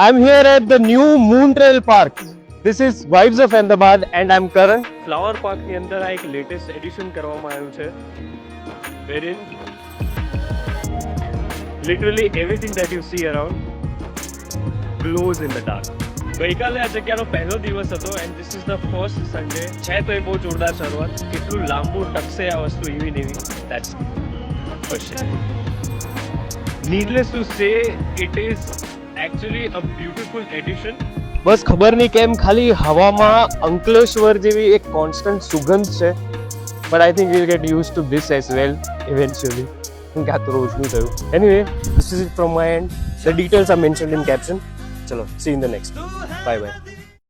I'm here at the new Moon Trail Park. This is Vibes of Ahmedabad and I'm Karan. Flower Park ની અંદર આ એક latest addition કરવામાં આવ્યું છે. Wherein literally everything that you see around glows in the dark. ગઈકાલે આ જગ્યાનો પહેલો દિવસ હતો and this is the first Sunday. છે તો એ બહુ જોરદાર શરૂઆત. કેટલું લાંબુ ટકશે આ વસ્તુ એવી ને એવી. That's question. Needless to say, it is actually a beautiful addition. બસ ખબર નહીં કેમ ખાલી હવામાં અંકલેશ્વર જેવી એક કોન્સ્ટન્ટ સુગંધ છે. But I think we'll get used to this as well eventually. કે આ તો રોજનું થયું. Anyway, this is it from my end. The details are mentioned in caption. ચલો, see in the next. Bye by.